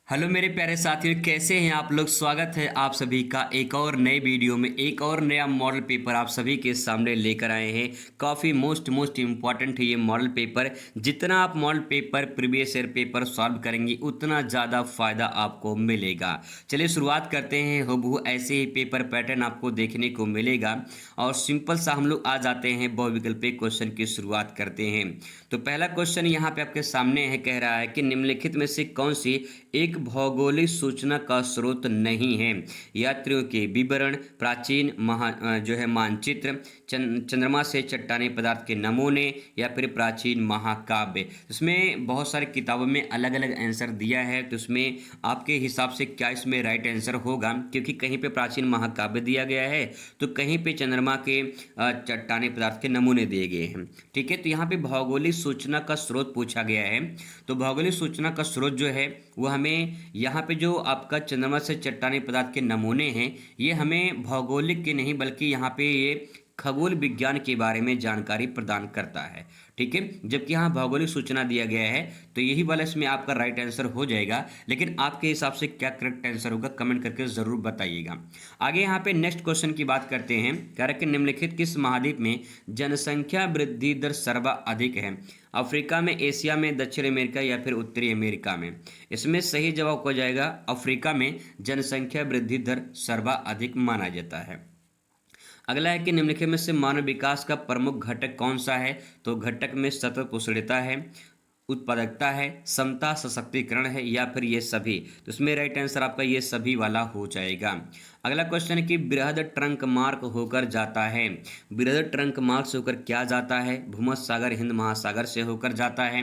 Hello मेरे प्यारे साथियों, कैसे हैं आप लोग। स्वागत है आप सभी का एक और नए वीडियो में। एक और नया मॉडल पेपर आप सभी के सामने लेकर आए हैं। काफ़ी मोस्ट इम्पॉर्टेंट है ये मॉडल पेपर। जितना आप model paper previous year paper solve करेंगे उतना ज़्यादा फायदा आपको मिलेगा। चलिए शुरुआत करते हैं। हूबहू ऐसे ही पेपर पैटर्न आपको देखने को मिलेगा और सिंपल सा हम लोग आ जाते हैं बहुविकल्पीय क्वेश्चन की शुरुआत करते हैं। तो पहला क्वेश्चन यहाँ पे आपके सामने है, कह रहा है कि निम्नलिखित में से कौन सी एक भौगोलिक सूचना का स्रोत नहीं है। यात्रियों के विवरण, प्राचीन जो है मानचित्र, चंद्रमा से चट्टानी पदार्थ के नमूने, या फिर प्राचीन महाकाव्य। इसमें बहुत सारी किताबों में अलग अलग आंसर दिया है, तो उसमें आपके हिसाब से क्या इसमें राइट आंसर होगा, क्योंकि कहीं पे प्राचीन महाकाव्य दिया गया है तो कहीं पे चंद्रमा के चट्टानी पदार्थ के नमूने दिए गए हैं। ठीक है, तो यहाँ पे भौगोलिक सूचना का स्रोत पूछा गया है। तो भौगोलिक सूचना का स्रोत जो है वो हमें यहाँ पे जो आपका चंद्रमा से चट्टानी पदार्थ के नमूने हैं, ये हमें भौगोलिक के नहीं बल्कि यहाँ पे ये खगोल विज्ञान के बारे में जानकारी प्रदान करता है। ठीक है, जबकि यहाँ भौगोलिक सूचना दिया गया है, तो यही वाला इसमें आपका राइट आंसर हो जाएगा। लेकिन आपके हिसाब से क्या करेक्ट आंसर होगा कमेंट करके जरूर बताइएगा। आगे यहाँ पे नेक्स्ट क्वेश्चन की बात करते हैं। कह रहा है कि निम्नलिखित किस महाद्वीप में जनसंख्या वृद्धि दर सर्वाधिक है। अफ्रीका में, एशिया में, दक्षिण अमेरिका या फिर उत्तरी अमेरिका में। इसमें सही जवाब हो जाएगा अफ्रीका में जनसंख्या वृद्धि दर सर्वाधिक माना जाता है। अगला है कि निम्नलिखित में से मानव विकास का प्रमुख घटक कौन सा है। तो घटक में सतत कुशलता है, उत्पादकता है, समता सशक्तिकरण है, या फिर ये सभी। तो इसमें राइट आंसर आपका ये सभी वाला हो जाएगा। अगला क्वेश्चन है कि बृहद ट्रंक मार्ग होकर जाता है। बृहद ट्रंक मार्ग से होकर क्या जाता है। भूमध्य सागर हिंद महासागर से होकर जाता है,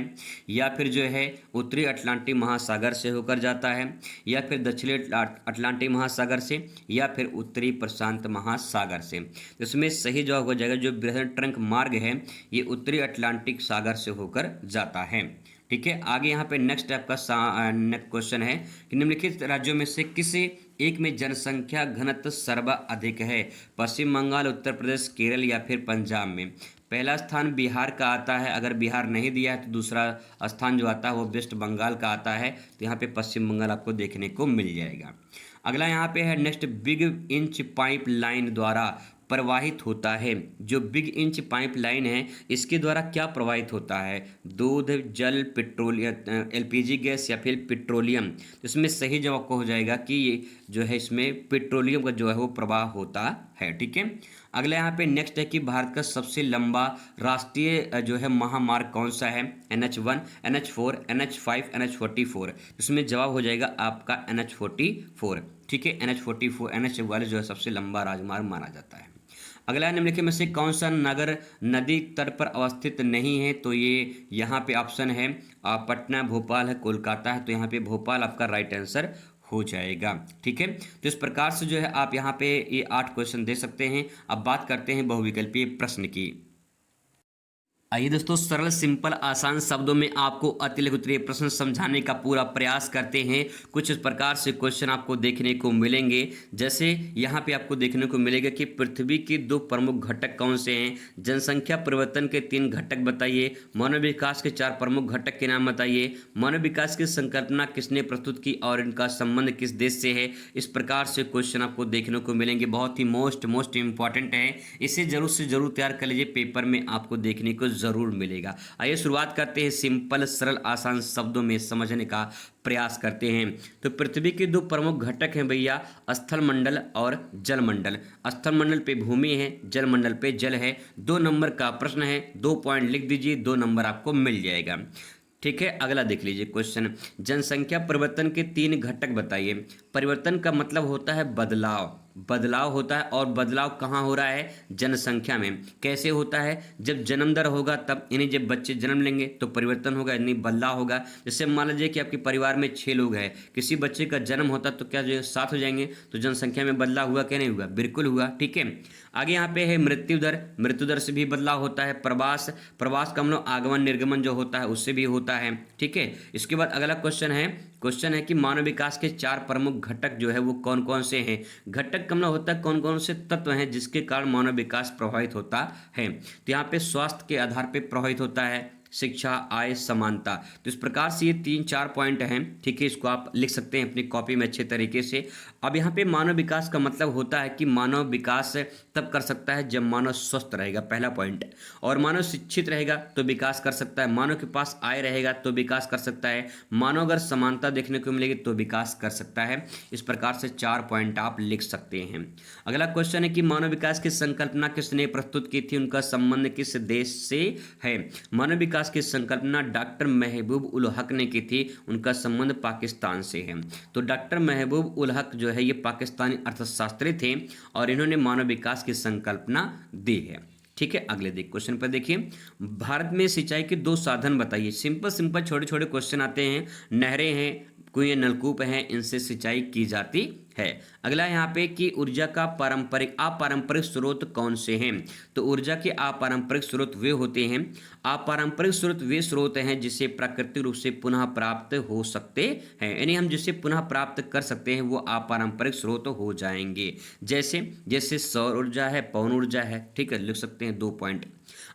या फिर जो है उत्तरी अटलांटिक महासागर से होकर जाता है, या फिर दक्षिणी अटलांटिक महासागर से, या फिर उत्तरी प्रशांत महासागर से। तो इसमें सही जवाब हो जाएगा जो बृहद ट्रंक मार्ग है ये उत्तरी अटलांटिक सागर से होकर जाता है। ठीक है, आगे यहाँ पे नेक्स्ट आपका नेक्स्ट क्वेश्चन है कि निम्नलिखित राज्यों में से किसी एक में जनसंख्या घनत्व सर्वाधिक है। पश्चिम बंगाल, उत्तर प्रदेश, केरल या फिर पंजाब में। पहला स्थान बिहार का आता है। अगर बिहार नहीं दिया है तो दूसरा स्थान जो आता है वो वेस्ट बंगाल का आता है। तो यहाँ पे पश्चिम बंगाल आपको देखने को मिल जाएगा। अगला यहाँ पे है next, big inch pipe line द्वारा प्रवाहित होता है। जो बिग इंच पाइप लाइन है इसके द्वारा क्या प्रवाहित होता है। दूध, जल, पेट्रोलियम, एलपीजी गैस या फिर पेट्रोलियम। तो इसमें सही जवाब को हो जाएगा कि ये जो है इसमें पेट्रोलियम का जो है वो प्रवाह होता है। ठीक है, अगला यहाँ पे नेक्स्ट है कि भारत का सबसे लंबा राष्ट्रीय जो है महामार्ग कौन सा है। NH1, NH4, NH5, NH44। इसमें जवाब हो जाएगा आपका NH44। ठीक है, NH44 NH वाले जो है सबसे लंबा राजमार्ग माना जाता है। अगला निम्नलिखित में से कौन सा नगर नदी तट पर अवस्थित नहीं है। तो ये यहाँ पे ऑप्शन है पटना, भोपाल है, कोलकाता है। तो यहाँ पे भोपाल आपका राइट आंसर हो जाएगा। ठीक है, तो इस प्रकार से जो है आप यहाँ पे ये 8 क्वेश्चन दे सकते हैं। अब बात करते हैं बहुविकल्पीय प्रश्न की। आइए दोस्तों, सरल सिंपल आसान शब्दों में आपको अतिलघु उत्तरीय प्रश्न समझाने का पूरा प्रयास करते हैं। कुछ इस प्रकार से क्वेश्चन आपको देखने को मिलेंगे। जैसे यहाँ पे आपको देखने को मिलेगा कि पृथ्वी के 2 प्रमुख घटक कौन से हैं। जनसंख्या परिवर्तन के 3 घटक बताइए। मानव विकास के 4 प्रमुख घटक के नाम बताइए। मानव विकास की संकल्पना किसने प्रस्तुत की और इनका संबंध किस देश से है। इस प्रकार से क्वेश्चन आपको देखने को मिलेंगे। बहुत ही मोस्ट इंपॉर्टेंट है, इसे जरूर से जरूर तैयार कर लीजिए, पेपर में आपको देखने को जरूर मिलेगा। आइए शुरुआत करते हैं, सिंपल सरल आसान शब्दों में समझने का प्रयास करते हैं। तो पृथ्वी के 2 प्रमुख घटक हैं भैया, स्थल मंडल और जल मंडल। स्थल मंडल पे भूमि है, जल मंडल पे जल है। 2 नंबर का प्रश्न है, 2 पॉइंट लिख दीजिए, 2 नंबर आपको मिल जाएगा। ठीक है, अगला देख लीजिए क्वेश्चन, जनसंख्या परिवर्तन के 3 घटक बताइए। परिवर्तन का मतलब होता है बदलाव, बदलाव होता है, और बदलाव कहाँ हो रहा है, जनसंख्या में। कैसे होता है, जब जन्म दर होगा तब, यानी जब बच्चे जन्म लेंगे तो परिवर्तन होगा, यानी बदलाव होगा। जैसे मान लीजिए कि आपके परिवार में 6 लोग हैं, किसी बच्चे का जन्म होता तो क्या जो 7 हो जाएंगे, तो जनसंख्या में बदलाव हुआ क्या, नहीं हुआ, बिल्कुल हुआ। ठीक है, आगे यहाँ पे है मृत्यु दर, मृत्यु दर से भी बदलाव होता है। प्रवास, प्रवास का मतलब आगमन निर्गमन जो होता है उससे भी होता है। ठीक है, इसके बाद अगला क्वेश्चन है कि मानव विकास के 4 प्रमुख घटक जो है वो कौन कौन से हैं। घटक का मतलब होता है कौन कौन से तत्व हैं जिसके कारण मानव विकास प्रभावित होता है। तो यहाँ पे स्वास्थ्य के आधार पे प्रभावित होता है, शिक्षा, आय, समानता। तो इस प्रकार से ये 3-4 पॉइंट हैं, ठीक है। इसको आप लिख सकते हैं अपनी कॉपी में अच्छे तरीके से। अब यहाँ पे मानव विकास का मतलब होता है कि मानव विकास तब कर सकता है जब मानव स्वस्थ रहेगा, पहला पॉइंट। और मानव शिक्षित रहेगा तो विकास कर सकता है, मानव के पास आय रहेगा तो विकास कर सकता है, मानव अगर समानता देखने को मिलेगी तो विकास कर सकता है। इस प्रकार से 4 पॉइंट आप लिख सकते हैं। अगला क्वेश्चन है कि मानव विकास की संकल्पना किसने प्रस्तुत की थी, उनका संबंध किस देश से है। मानव विकास की संकल्पना डॉक्टर महबूब उल हक ने की थी, उनका संबंध पाकिस्तान से है। तो डॉक्टर महबूब उल हक जो है ये पाकिस्तानी अर्थशास्त्री थे और इन्होंने मानव विकास की संकल्पना दी है, ठीक है। अगले क्वेश्चन पर देखिए, भारत में सिंचाई के 2 साधन बताइए। सिंपल सिंपल छोटे छोटे क्वेश्चन आते हैं। नहरें हैं, कुएं, नलकूप हैं, इनसे सिंचाई की जाती है। अगला यहाँ पे कि ऊर्जा का अपारंपरिक स्रोत कौन से हैं। तो ऊर्जा के अपारंपरिक स्रोत वे होते हैं, अपारंपरिक स्रोत वे स्रोत हैं जिसे प्राकृतिक रूप से पुनः प्राप्त हो सकते हैं, यानी हम जिसे पुनः प्राप्त कर सकते हैं वो अपारंपरिक स्रोत हो जाएंगे। जैसे जैसे सौर ऊर्जा है, पवन ऊर्जा है, ठीक है, लिख सकते हैं 2 पॉइंट।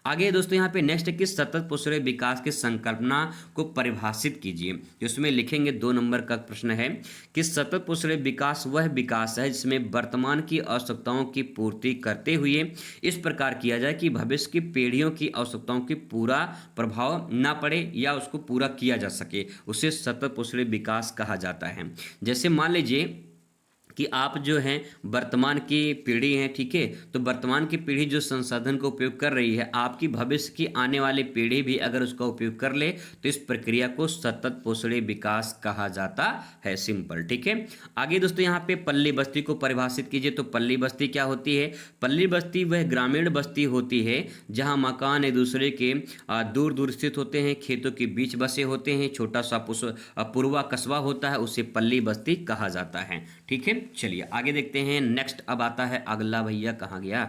आगे दोस्तों यहाँ पे नेक्स्ट है कि सतत पोषण विकास की संकल्पना को परिभाषित कीजिए। इसमें लिखेंगे 2 नंबर का प्रश्न है कि सतत पोषण विकास वह विकास है जिसमें वर्तमान की आवश्यकताओं की पूर्ति करते हुए इस प्रकार किया जाए कि भविष्य की पीढ़ियों की आवश्यकताओं की पूरा प्रभाव ना पड़े या उसको पूरा किया जा सके, उसे सतत पोषण विकास कहा जाता है। जैसे मान लीजिए कि आप जो हैं वर्तमान की पीढ़ी हैं, ठीक है, तो वर्तमान की पीढ़ी जो संसाधन का उपयोग कर रही है, आपकी भविष्य की आने वाली पीढ़ी भी अगर उसका उपयोग कर ले तो इस प्रक्रिया को सतत पोषणीय विकास कहा जाता है। सिंपल, ठीक है। आगे दोस्तों यहाँ पे पल्ली बस्ती को परिभाषित कीजिए। तो पल्ली बस्ती क्या होती है। पल्ली बस्ती वह ग्रामीण बस्ती होती है जहाँ मकान एक दूसरे के दूर दूर स्थित होते हैं, खेतों के बीच बसे होते हैं, छोटा सा पूर्वा कस्बा होता है, उसे पल्ली बस्ती कहा जाता है, ठीक है। चलिए आगे देखते हैं। नेक्स्ट अब आता है अगला, भैया कहाँ गया,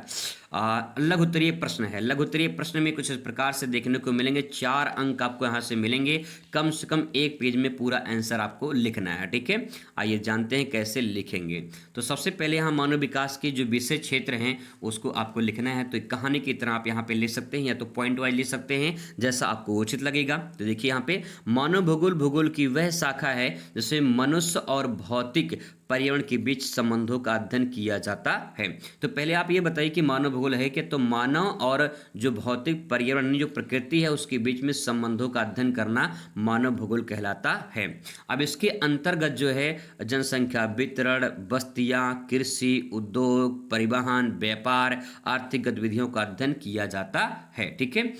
लघु उत्तरीय प्रश्न है। लघु उत्तरीय प्रश्न में कुछ इस प्रकार से देखने को मिलेंगे, 4 अंक आपको यहाँ से मिलेंगे, कम से कम 1 पेज में पूरा आंसर आपको लिखना है, ठीक है। आइए जानते हैं कैसे लिखेंगे। तो सबसे पहले यहाँ मानव विकास के जो विषय क्षेत्र हैं उसको आपको लिखना है। तो एक कहानी की तरह आप यहाँ पे लिख सकते हैं या तो पॉइंट वाइज लिख सकते हैं, जैसा आपको उचित लगेगा। तो देखिए यहाँ पे मानव भूगोल की वह शाखा है जिसमें मनुष्य और भौतिक पर्यावरण के बीच संबंधों का अध्ययन किया जाता है। तो पहले आप ये बताइए कि मानव भूगोल है क्या। तो मानव और जो भौतिक पर्यावरण जो प्रकृति है उसके बीच में संबंधों का अध्ययन करना मानव भूगोल कहलाता है। अब इसके अंतर्गत जो है जनसंख्या वितरण, बस्तियां, कृषि, उद्योग, परिवहन, व्यापार, आर्थिक गतिविधियों का अध्ययन किया जाता है, ठीक है।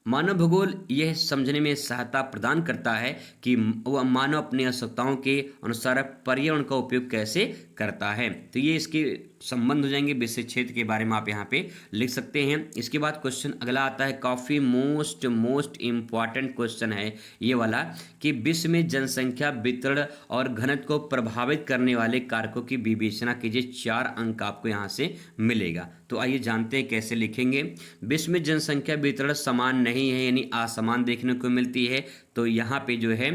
मानव भूगोल यह समझने में सहायता प्रदान करता है कि वह मानव अपनी आवश्यकताओं के अनुसार पर्यावरण का उपयोग कैसे करता है। तो ये इसके संबंध हो जाएंगे, विषय क्षेत्र के बारे में आप यहाँ पे लिख सकते हैं। इसके बाद क्वेश्चन अगला आता है, काफ़ी मोस्ट इम्पॉर्टेंट क्वेश्चन है ये वाला कि विश्व में जनसंख्या वितरण और घनत्व को प्रभावित करने वाले कारकों की विवेचना कीजिए। 4 अंक आपको यहाँ से मिलेगा। तो आइए जानते हैं कैसे लिखेंगे। विश्व में जनसंख्या वितरण समान नहीं है, यानी असमान देखने को मिलती है। तो यहाँ पे जो है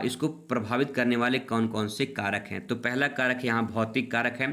इसको प्रभावित करने वाले कौन कौन से कारक हैं। तो पहला कारक यहाँ भौतिक कारक है।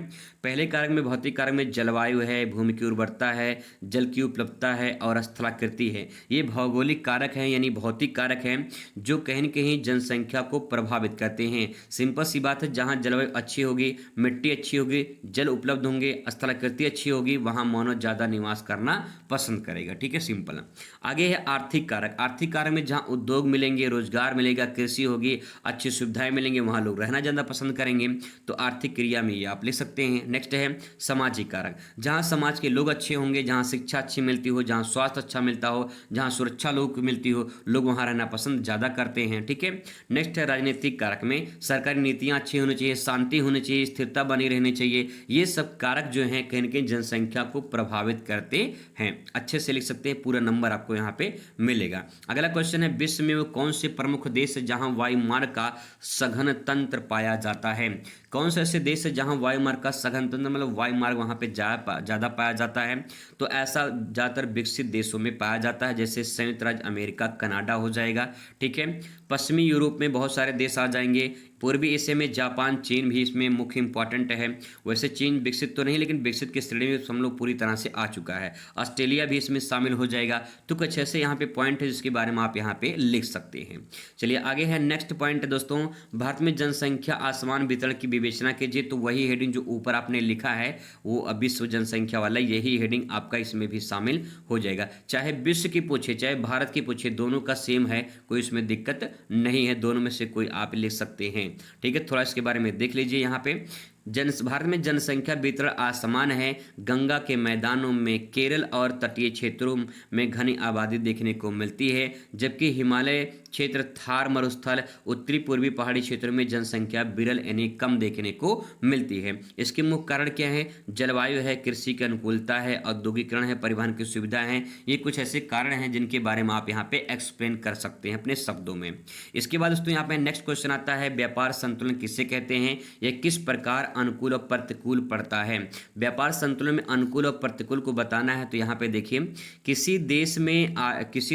पहले कारक में भौतिक कारक में जलवायु है, भूमि की उर्वरता है, जल की उपलब्धता है और स्थलाकृति है। ये भौगोलिक कारक हैं, यानी भौतिक कारक हैं जो कहीं न कहीं जनसंख्या को प्रभावित करते हैं। सिंपल सी बात है, जहाँ जलवायु अच्छी होगी, मिट्टी अच्छी होगी, जल उपलब्ध होंगे, स्थलाकृति अच्छी होगी, वहाँ मानव ज़्यादा निवास करना पसंद करेगा, ठीक है, सिंपल। आगे है आर्थिक कारक। आर्थिक कारक में जहाँ उद्योग मिलेंगे, रोजगार मिलेगा, कृषि होगी, अच्छी सुविधाएं मिलेंगी, वहाँ लोग रहना ज़्यादा पसंद करेंगे। तो आर्थिक क्रिया में ये आप लिख सकते हैं। नेक्स्ट है सामाजिक कारक। जहाँ समाज के लोग अच्छे होंगे, जहाँ शिक्षा अच्छी मिलती हो, जहाँ स्वास्थ्य अच्छा मिलता हो, जहाँ सुरक्षा लोगों को मिलती हो, लोग वहाँ रहना पसंद ज़्यादा करते हैं, ठीक है। नेक्स्ट है राजनीतिक कारक में सरकारी नीतियाँ अच्छी होनी चाहिए, शांति होनी चाहिए, स्थिरता बनी रहनी चाहिए। ये सब कारक जो हैं कहीं न कहीं जनसंख्या को प्रभावित करते हैं। अच्छे से लिख सकते हैं, पूरा नंबर आपको यहाँ पे मिलेगा। अगला क्वेश्चन है, विश्व में वो कौन से प्रमुख देश है जहाँ वायुमार्ग का सघन तंत्र पाया जाता है। कौन से ऐसे देश है जहाँ वायुमार्ग का सघन तंत्र मतलब वायुमार्ग वहाँ पे ज़्यादा पाया जाता है। तो ऐसा ज़्यादातर विकसित देशों में पाया जाता है, जैसे संयुक्त राज्य अमेरिका, कनाडा हो जाएगा, ठीक है। पश्चिमी यूरोप में बहुत सारे देश आ जाएंगे, पूर्वी एशिया में जापान, चीन भी इसमें मुख्य इंपॉर्टेंट है। वैसे चीन विकसित तो नहीं, लेकिन विकसित की श्रेणी में हम लोग पूरी तरह से आ चुका है। ऑस्ट्रेलिया भी इसमें शामिल हो जाएगा। तो कुछ ऐसे यहाँ पे पॉइंट है जिसके बारे में आप यहाँ पे लिख सकते हैं। चलिए आगे है नेक्स्ट पॉइंट है दोस्तों, भारत में जनसंख्या आसमान वितरण की विवेचना कीजिए। तो वही हेडिंग जो ऊपर आपने लिखा है वो विश्व जनसंख्या वाला यही हेडिंग आपका इसमें भी शामिल हो जाएगा। चाहे विश्व की पूछे चाहे भारत की पूछे, दोनों का सेम है, कोई इसमें दिक्कत नहीं है, दोनों में से कोई आप लिख सकते हैं। ठीक है, थोड़ा इसके बारे में देख लीजिए। यहाँ पे भारत में जनसंख्या वितरण असमान है। गंगा के मैदानों में केरल और तटीय क्षेत्रों में घनी आबादी देखने को मिलती है, जबकि हिमालय क्षेत्र, थार मरुस्थल, उत्तरी पूर्वी पहाड़ी क्षेत्रों में जनसंख्या विरल यानी कम देखने को मिलती है। इसके मुख्य कारण क्या है? जलवायु है, कृषि की अनुकूलता है, औद्योगिकरण है, परिवहन की सुविधा है। ये कुछ ऐसे कारण हैं जिनके बारे में आप यहाँ पे एक्सप्लेन कर सकते हैं अपने शब्दों में। इसके बाद दोस्तों यहाँ पे नेक्स्ट क्वेश्चन आता है, व्यापार संतुलन किसे कहते हैं? यह किस प्रकार अनुकूल और प्रतिकूल पड़ता है? व्यापार संतुलन में अनुकूल और प्रतिकूल को बताना है तो यहाँ पे देखिए, किसी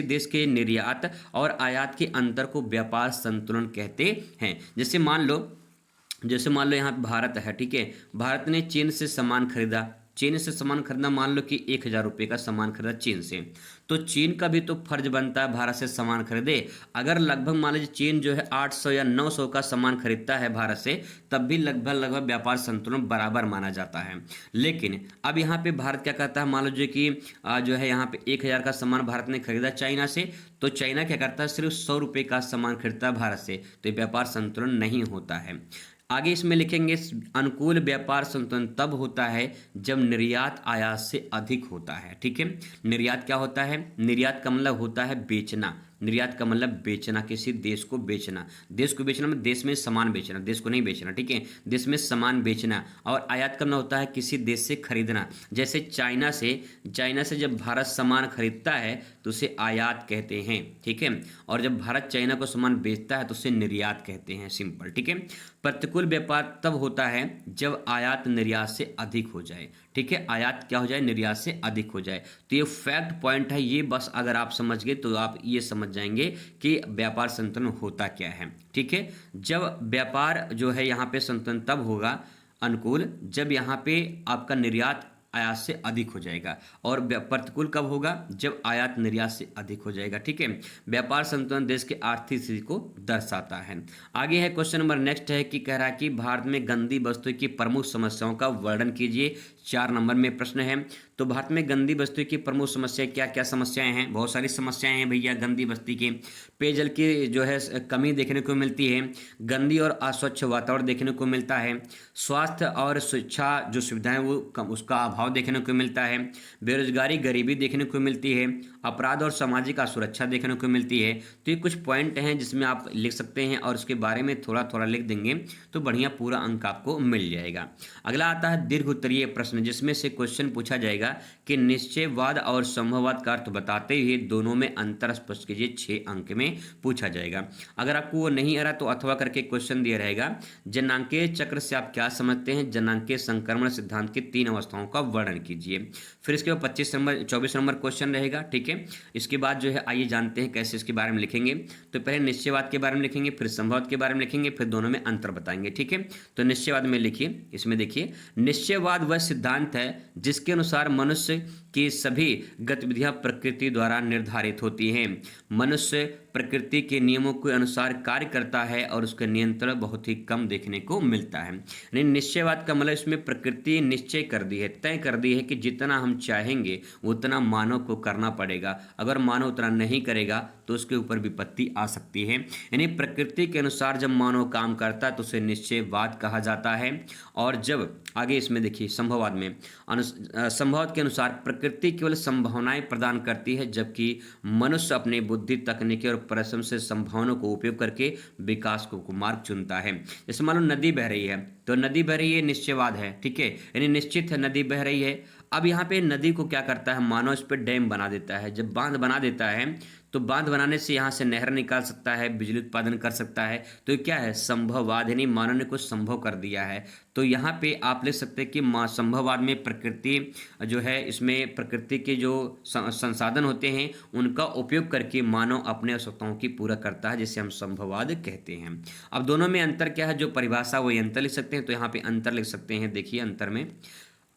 देश के निर्यात और आयात के अंतर को व्यापार संतुलन कहते हैं। जैसे मान लो यहाँ पे भारत है, ठीक है, भारत ने चीन से सामान खरीदा, मान लो कि 1,000 रुपये का सामान खरीदा चीन से, तो चीन का भी तो फर्ज बनता है भारत से सामान खरीदे। अगर लगभग मान लीजिए चीन जो है 800 या 900 का सामान खरीदता है भारत से, तब भी लगभग व्यापार संतुलन बराबर माना जाता है। लेकिन अब यहाँ पे भारत क्या करता है, मान लीजिए कि जो है यहाँ पे 1,000 का सामान भारत ने खरीदा चाइना से, तो चाइना क्या करता है, सिर्फ 100 रुपये का सामान खरीदता है भारत से, तो ये व्यापार संतुलन नहीं होता है। आगे इसमें लिखेंगे, अनुकूल व्यापार संतुलन तब होता है जब निर्यात आयात से अधिक होता है। ठीक है, निर्यात क्या होता है? निर्यात का मतलब होता है बेचना। निर्यात का मतलब बेचना, किसी देश को बेचना। देश को बेचना मतलब देश में सामान बेचना, देश को नहीं बेचना। ठीक है, देश में सामान बेचना। और आयात करना होता है किसी देश से खरीदना। जैसे चाइना से जब भारत सामान खरीदता है तो उसे आयात कहते हैं। ठीक है, और जब भारत चाइना को सामान बेचता है तो उसे निर्यात कहते हैं, सिंपल। ठीक है, प्रतिकूल व्यापार तब होता है जब आयात निर्यात से अधिक हो जाए। ठीक है, आयात क्या हो जाए? निर्यात से अधिक हो जाए। तो ये फैक्ट पॉइंट है, ये बस अगर आप समझ गए तो आप ये समझ जाएंगे कि व्यापार संतुलन होता क्या है। ठीक है, जब व्यापार जो है यहाँ पे संतुलन तब होगा अनुकूल जब यहाँ पे आपका निर्यात आयात से अधिक हो जाएगा, और प्रतिकूल कब होगा? जब आयात निर्यात से अधिक हो जाएगा। ठीक है, व्यापार संतुलन देश के आर्थिक स्थिति को दर्शाता है। आगे है क्वेश्चन नंबर नेक्स्ट है कि कह रहा है कि भारत में गंदी वस्तु की प्रमुख समस्याओं का वर्णन कीजिए। 4 नंबर में प्रश्न है। तो भारत में गंदी वस्तु की प्रमुख समस्या क्या क्या समस्याएं हैं? बहुत सारी समस्याएं हैं भैया गंदी वस्तु की। पेयजल की जो है कमी देखने को मिलती है, गंदी और अस्वच्छ वातावरण देखने को मिलता है, स्वास्थ्य और शिक्षा जो सुविधाएं वो उसका अभाव देखने को मिलता है, बेरोजगारी गरीबी देखने को मिलती है, अपराध और सामाजिक असुरक्षा देखने को मिलती है। तो ये कुछ पॉइंट हैं जिसमें आप लिख सकते हैं और उसके बारे में थोड़ा थोड़ा लिख देंगे तो बढ़िया पूरा अंक आपको मिल जाएगा। अगला आता है दीर्घ उत्तरीय प्रश्न, जिसमें से क्वेश्चन पूछा जाएगा कि निश्चयवाद और संभववाद का अर्थ बताते हुए दोनों में अंतर स्पष्ट कीजिए। 6 अंक में पूछा जाएगा। अगर आपको वो नहीं आ रहा तो अथवा करके क्वेश्चन दिया रहेगा, जनांकीय चक्र से आप क्या समझते हैं? जनांकीय संक्रमण सिद्धांत की 3 अवस्थाओं का वर्णन कीजिए। फिर इसके बाद 24 नंबर क्वेश्चन रहेगा। ठीक है, इसके बाद जो है आइए जानते हैं कैसे इसके बारे में लिखेंगे। तो पहले निश्चयवाद के बारे में लिखेंगे, फिर संभववाद के बारे में लिखेंगे, फिर दोनों में अंतर बताएंगे। ठीक है, तो निश्चयवाद में लिखिए, इसमें देखिए, निश्चयवाद वह सिद्धांत है जिसके अनुसार मनुष्य की सभी गतिविधियां प्रकृति द्वारा निर्धारित होती हैं। मनुष्य प्रकृति के नियमों के अनुसार कार्य करता है और उसका नियंत्रण बहुत ही कम देखने को मिलता है। यानी निश्चयवाद का मतलब इसमें प्रकृति निश्चय कर दी है, तय कर दी है कि जितना हम चाहेंगे उतना मानव को करना पड़ेगा। अगर मानव उतना नहीं करेगा तो उसके ऊपर विपत्ति आ सकती है। यानी प्रकृति के अनुसार जब मानव काम करता है तो उसे निश्चयवाद कहा जाता है। और जब आगे इसमें देखिए संभववाद में, संभववाद के अनुसार प्रकृति केवल संभावनाएं प्रदान करती है, जबकि मनुष्य अपनी बुद्धि, तकनीकी और परिश्रम से संभावनाओं को उपयोग करके विकास को मार्ग चुनता है। जैसे मान लो नदी बह रही है, तो नदी बह रही है निश्चयवाद है। ठीक है, यानी निश्चित है नदी बह रही है। अब यहाँ पे नदी को क्या करता है, मानव इस पे डैम बना देता है। जब बांध बना देता है तो बांध बनाने से यहाँ से नहर निकाल सकता है, बिजली उत्पादन कर सकता है। तो ये क्या है, संभववाद, यानी मानव ने कुछ संभव कर दिया है। तो यहाँ पे आप ले सकते हैं कि संभववाद में प्रकृति जो है, इसमें प्रकृति के जो संसाधन होते हैं उनका उपयोग करके मानव अपने आवश्यकताओं की पूरा करता है, जिसे हम संभववाद कहते हैं। अब दोनों में अंतर क्या है, जो परिभाषा वही अंतर लिख सकते हैं। तो यहाँ पे अंतर लिख सकते हैं, देखिए अंतर में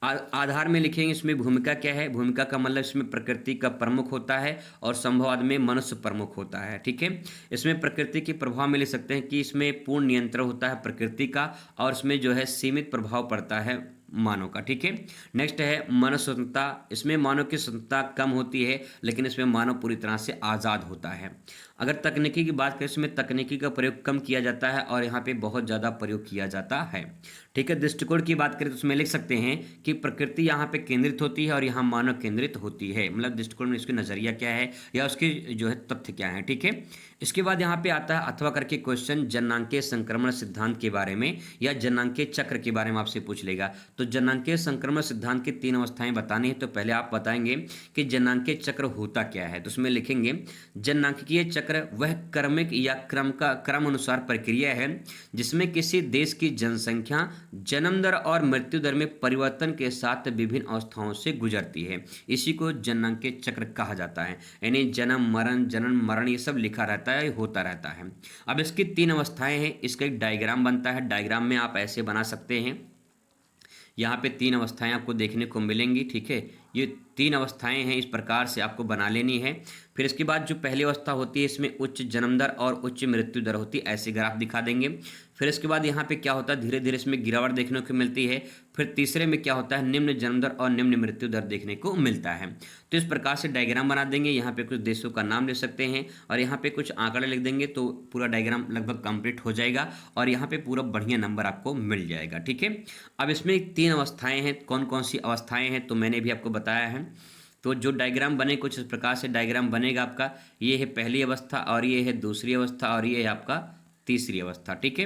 आधार में लिखेंगे इसमें भूमिका क्या है, भूमिका का मतलब इसमें प्रकृति का प्रमुख होता है और संभववाद में मनुष्य प्रमुख होता है। ठीक है, इसमें प्रकृति के प्रभाव में लिख सकते हैं कि इसमें पूर्ण नियंत्रण होता है प्रकृति का, और इसमें जो है सीमित प्रभाव पड़ता है मानव का। ठीक है, नेक्स्ट है मानव स्वतंत्रता। इसमें मानव की स्वतंत्रता कम होती है, लेकिन इसमें मानव पूरी तरह से आज़ाद होता है। अगर तकनीकी की बात करें, इसमें तकनीकी का प्रयोग कम किया जाता है और यहाँ पे बहुत ज़्यादा प्रयोग किया जाता है। ठीक है, दृष्टिकोण की बात करें तो उसमें लिख सकते हैं कि प्रकृति यहाँ पे केंद्रित होती है और यहाँ मानव केंद्रित होती है। मतलब दृष्टिकोण में इसकी नज़रिया क्या है या उसकी जो है तथ्य क्या है। ठीक है, इसके बाद यहाँ पे आता है अथवा करके क्वेश्चन, जननांगीय संक्रमण सिद्धांत के बारे में या जननांगीय चक्र के बारे में आपसे पूछ लेगा। तो जननांगीय संक्रमण सिद्धांत की 3 अवस्थाएं बतानी है। तो पहले आप बताएंगे कि जननांगीय चक्र होता क्या है। तो उसमें लिखेंगे जननांगीय चक्र वह क्रमिक या क्रम अनुसार प्रक्रिया है जिसमें किसी देश की जनसंख्या जन्म दर और मृत्यु दर में परिवर्तन के साथ विभिन्न अवस्थाओं से गुजरती है। इसी को जननांगीय चक्र कहा जाता है। यानी जन्म मरण ये सब लिखा रहता है, होता रहता है। अब इसकी 3 अवस्थाएं हैं। इसका एक डायग्राम बनता है। डायग्राम में आप ऐसे बना सकते हैं। यहाँ पे 3 अवस्थाएं आपको देखने को मिलेंगी। ठीक है, ये 3 अवस्थाएं हैं, इस प्रकार से आपको बना लेनी है। फिर इसके बाद जो पहली अवस्था होती है, इसमें उच्च जन्म दर और उच्च मृत्यु दर होती है, ऐसे ग्राफ दिखा देंगे। फिर इसके बाद यहाँ पे क्या होता है, धीरे धीरे इसमें गिरावट देखने को मिलती है। फिर तीसरे में क्या होता है, निम्न जन्म दर और निम्न मृत्यु दर देखने को मिलता है। तो इस प्रकार से डायग्राम बना देंगे। यहाँ पे कुछ देशों का नाम ले सकते हैं और यहाँ पे कुछ आंकड़े लिख देंगे, तो पूरा डायग्राम लगभग कंप्लीट हो जाएगा और यहाँ पे पूरा बढ़िया नंबर आपको मिल जाएगा। ठीक है, अब इसमें 3 अवस्थाएं हैं। कौन कौन सी अवस्थाएं हैं तो मैंने भी आपको बताया है। तो जो डायग्राम बने कुछ इस प्रकार से डायग्राम बनेगा आपका। ये है पहली अवस्था और ये है दूसरी अवस्था और ये है आपका तीसरी अवस्था। ठीक है,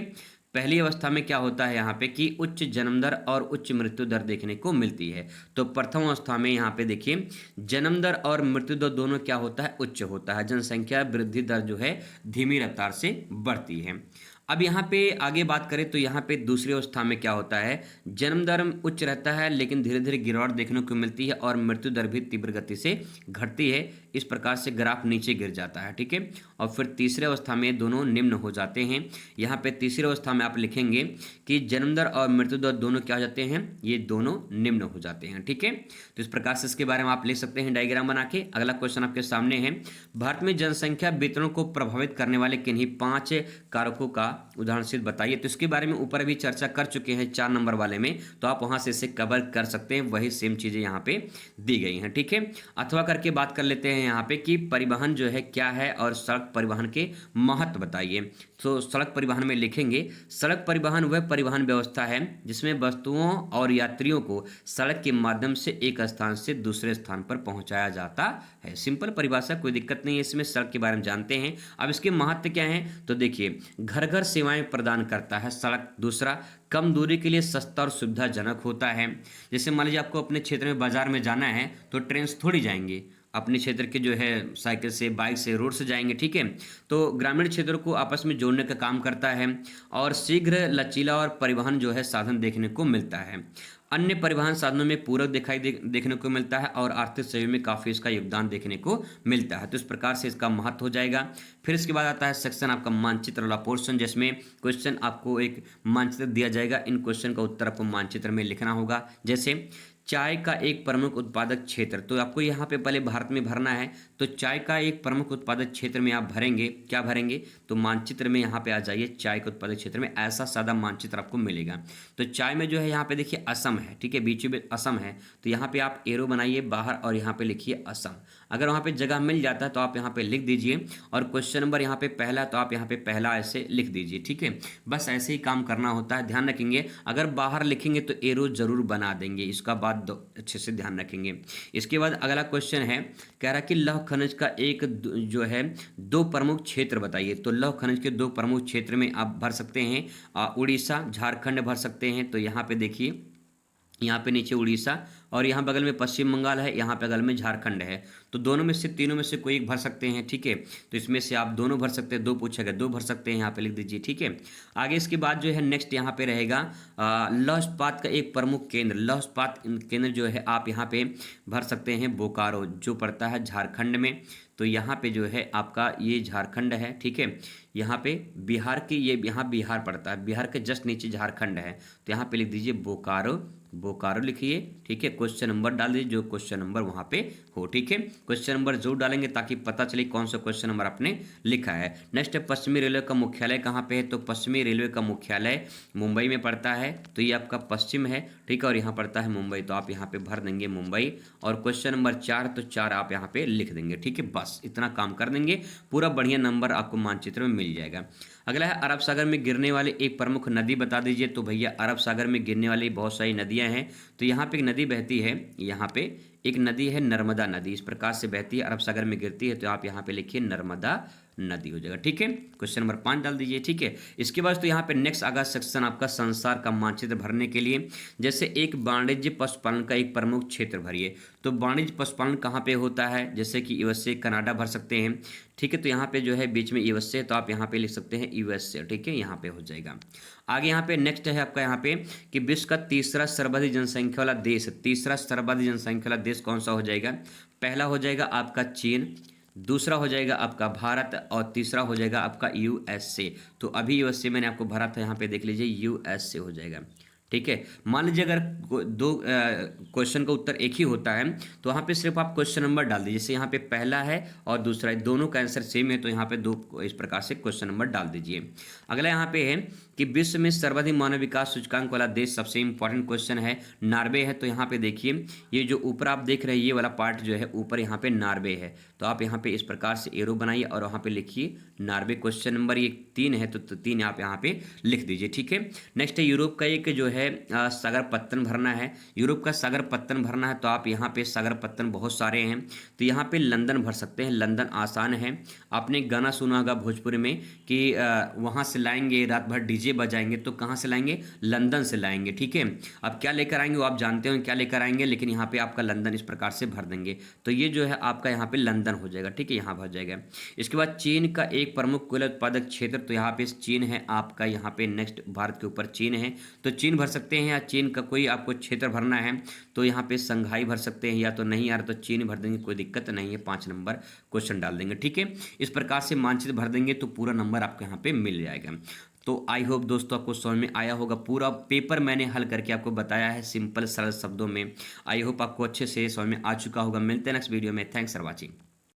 पहली अवस्था में क्या होता है यहाँ पे कि उच्च जन्म दर और उच्च मृत्यु दर देखने को मिलती है। तो प्रथम अवस्था में यहाँ पे देखिए जन्म दर और मृत्यु दर दोनों क्या होता है, उच्च होता है। जनसंख्या वृद्धि दर जो है धीमी रफ्तार से बढ़ती है। अब यहाँ पे आगे बात करें तो यहाँ पे दूसरी अवस्था में क्या होता है, जन्म दर उच्च रहता है लेकिन धीरे धीरे गिरावट देखने को मिलती है और मृत्यु दर भी तीव्र गति से घटती है। इस प्रकार से ग्राफ नीचे गिर जाता है। ठीक है, और फिर तीसरे अवस्था में दोनों निम्न हो जाते हैं। यहाँ पे तीसरी अवस्था में आप लिखेंगे कि जन्म दर और मृत्यु दर दोनों क्या हो जाते हैं, ये दोनों निम्न हो जाते हैं। ठीक है, तो इस प्रकार से इसके बारे में आप लिख सकते हैं डायग्राम बना के। अगला क्वेश्चन आपके सामने है, भारत में जनसंख्या वितरण को प्रभावित करने वाले किन्हीं 5 कारकों का उदाहरण सहित बताइए। तो इसके बारे में ऊपर भी चर्चा कर चुके हैं 4 नंबर वाले में, तो आप वहां से इसे कवर कर सकते हैं। वही सेम चीजें यहाँ पे दी गई हैं। ठीक है, अथवा करके बात कर लेते हैं यहाँ पे कि परिवहन जो है क्या है और सड़क परिवहन के महत्व बताइए। तो सड़क परिवहन में लिखेंगे सड़क परिवहन वह परिवहन व्यवस्था है जिसमें वस्तुओं और यात्रियों को सड़क के माध्यम से एक स्थान से दूसरे स्थान पर पहुंचाया जाता है। सिंपल परिभाषा, कोई दिक्कत नहीं है इसमें। सड़क के बारे में जानते हैं। अब इसके महत्व क्या है तो देखिए, घर घर सेवाएं प्रदान करता है सड़क। दूसरा, कम दूरी के लिए सस्ता और सुविधाजनक होता है। जैसे मान लीजिए आपको अपने क्षेत्र में बाजार में जाना है तो ट्रेन से थोड़ी जाएंगे, अपने क्षेत्र के जो है साइकिल से, बाइक से, रोड से जाएंगे। ठीक है, तो ग्रामीण क्षेत्रों को आपस में जोड़ने का काम करता है और शीघ्र, लचीला और परिवहन जो है साधन देखने को मिलता है। अन्य परिवहन साधनों में पूरक देखने को मिलता है और आर्थिक सहयोग में काफ़ी इसका योगदान देखने को मिलता है। तो इस प्रकार से इसका महत्व हो जाएगा। फिर इसके बाद आता है सेक्शन आपका मानचित्र वाला पोर्शन, जिसमें क्वेश्चन आपको एक मानचित्र दिया जाएगा। इन क्वेश्चन का उत्तर आपको मानचित्र में लिखना होगा। जैसे चाय का एक प्रमुख उत्पादक क्षेत्र, तो आपको यहाँ पे पहले भारत में भरना है। तो चाय का एक प्रमुख उत्पादक क्षेत्र में आप भरेंगे, क्या भरेंगे तो मानचित्र में यहाँ पे आ जाइए। चाय के उत्पादक क्षेत्र में ऐसा सादा मानचित्र आपको मिलेगा। तो चाय में जो है यहाँ पे देखिए असम है। ठीक है, बीच में असम है, तो यहाँ पे आप एरो बनाइए बाहर और यहाँ पे लिखिए असम। अगर वहाँ पे जगह मिल जाता है तो आप यहाँ पे लिख दीजिए और क्वेश्चन नंबर यहाँ पे पहला, तो आप यहाँ पे पहला ऐसे लिख दीजिए। ठीक है, बस ऐसे ही काम करना होता है। ध्यान रखेंगे अगर बाहर लिखेंगे तो एरो जरूर बना देंगे, इसका बात अच्छे से ध्यान रखेंगे। इसके बाद अगला क्वेश्चन है, कह रहा कि लौह खनिज का एक जो है 2 प्रमुख क्षेत्र बताइए। तो लौह खनिज के 2 प्रमुख क्षेत्र में आप भर सकते हैं, उड़ीसा, झारखंड भर सकते हैं। तो यहाँ पे देखिए, यहाँ पे नीचे उड़ीसा और यहाँ बगल में पश्चिम बंगाल है, यहाँ पे बगल में झारखंड है। तो दोनों में से, तीनों में से कोई एक भर सकते हैं, ठीक है। तो इसमें से आप दोनों भर सकते हैं, दो पूछेगा दो भर सकते हैं, यहाँ पे लिख दीजिए, ठीक है। आगे इसके बाद जो है नेक्स्ट यहाँ पे रहेगा लौह इस्पात का एक प्रमुख केंद्र। लौह इस्पात केंद्र जो है आप यहाँ पे भर सकते हैं बोकारो, जो पड़ता है झारखंड में। तो यहाँ पे जो है आपका ये झारखंड है, ठीक है। यहाँ पे बिहार की, ये यहाँ बिहार पड़ता है, बिहार के जस्ट नीचे झारखंड है। तो यहाँ पे लिख दीजिए बोकारो, बोकारो लिखिए, ठीक है। क्वेश्चन नंबर डाल दीजिए जो क्वेश्चन नंबर वहाँ पे हो, ठीक है। क्वेश्चन नंबर जरूर डालेंगे ताकि पता चले कौन सा क्वेश्चन नंबर आपने लिखा है। नेक्स्ट है पश्चिमी रेलवे का मुख्यालय कहाँ पे है। तो पश्चिमी रेलवे का मुख्यालय मुंबई में पड़ता है। तो ये आपका पश्चिम है, ठीक है, और यहाँ पड़ता है मुंबई। तो आप यहाँ पे भर देंगे मुंबई। और क्वेश्चन नंबर 4, तो 4 आप यहाँ पे लिख देंगे, ठीक है। बस इतना काम कर देंगे, पूरा बढ़िया नंबर आपको मानचित्र में मिल जाएगा। अगला है अरब सागर में गिरने वाली एक प्रमुख नदी बता दीजिए। तो भैया अरब सागर में गिरने वाली बहुत सारी नदियां हैं। तो यहाँ पे एक नदी बहती है, यहाँ पे एक नदी है नर्मदा नदी, इस प्रकार से बहती है, अरब सागर में गिरती है। तो आप यहाँ पे लिखिए नर्मदा नदी हो जाएगा, ठीक है। क्वेश्चन नंबर 5 डाल दीजिए, ठीक है। इसके बाद तो यहाँ पे नेक्स्ट आगा सेक्शन आपका संसार का मानचित्र भरने के लिए, जैसे एक वाणिज्य पशुपालन का एक प्रमुख क्षेत्र भरिए। तो वाणिज्य पशुपालन कहाँ पे होता है, जैसे कि यूएसए, कनाडा भर सकते हैं, ठीक है। तो यहाँ पे जो है बीच में यूएसए, तो आप यहाँ पे लिख सकते हैं यूएसए, ठीक है, यहाँ पे हो जाएगा। आगे यहाँ पे नेक्स्ट है आपका यहाँ पे कि विश्व का तीसरा सर्वाधिक जनसंख्या वाला देश, तीसरा सर्वाधिक जनसंख्या वाला देश कौन सा हो जाएगा। पहला हो जाएगा आपका चीन, दूसरा हो जाएगा आपका भारत, और तीसरा हो जाएगा आपका यूएसए। तो अभी यूएसए मैंने आपको भरा था, यहाँ पे देख लीजिए यूएसए हो जाएगा, ठीक है। मान लीजिए अगर दो क्वेश्चन का उत्तर एक ही होता है तो वहाँ पे सिर्फ आप क्वेश्चन नंबर डाल दीजिए। जैसे यहाँ पे पहला है और दूसरा है, दोनों का आंसर सेम है, तो यहाँ पे दो इस प्रकार से क्वेश्चन नंबर डाल दीजिए। अगला यहाँ पे है कि विश्व में सर्वाधिक मानव विकास सूचकांक वाला देश, सबसे इंपॉर्टेंट क्वेश्चन है, नॉर्वे है। तो यहाँ पे देखिए ये जो ऊपर आप देख रहे हैं ये वाला पार्ट जो है ऊपर, यहाँ पे नॉर्वे है। तो आप यहाँ पे इस प्रकार से एरो बनाइए और वहाँ पे लिखिए नॉर्वे। क्वेश्चन नंबर ये 3 है, तो 3 आप यहाँ पे लिख दीजिए, ठीक है। नेक्स्ट है यूरोप का एक जो है सागर पत्तन भरना है। यूरोप का सागर पत्तन भरना है, तो आप यहाँ पे सागर पत्तन बहुत सारे हैं, तो यहाँ पे लंदन भर सकते हैं। लंदन आसान है, आपने गाना सुना होगा भोजपुरी में कि वहाँ से लाएंगे रात भर डीजे बजाएंगे। तो कहाँ से लाएंगे, लंदन से लाएंगे, ठीक है। अब क्या लेकर आएंगे वो आप जानते हो क्या लेकर आएंगे, लेकिन यहाँ पे आपका लंदन इस प्रकार से भर देंगे। तो ये जो है आपका यहाँ पे लंदन हो जाएगा, ठीक है, यहाँ भर जाएगा। इसके बाद चीन का एक प्रमुख कोयला उत्पादक क्षेत्र, तो यहाँ पे चीन है आपका, यहाँ पे नेक्स्ट भारत के ऊपर चीन है, तो चीन भर सकते हैं। या चीन का कोई आपको क्षेत्र भरना है तो यहाँ पे संघाई भर सकते हैं, या तो नहीं यार तो चीन भर देंगे, कोई दिक्कत नहीं है, 5 नंबर क्वेश्चन डाल देंगे, ठीक है। इस प्रकार से मानचित्र भर देंगे तो पूरा नंबर आपको यहाँ पे मिल जाएगा। तो आई होप दोस्तों आपको समझ में आया होगा, पूरा पेपर मैंने हल करके आपको बताया है सिंपल सरल शब्दों में। आई होप आपको अच्छे से समझ में आ चुका होगा। मिलते हैं नेक्स्ट वीडियो में। Thanks for watching.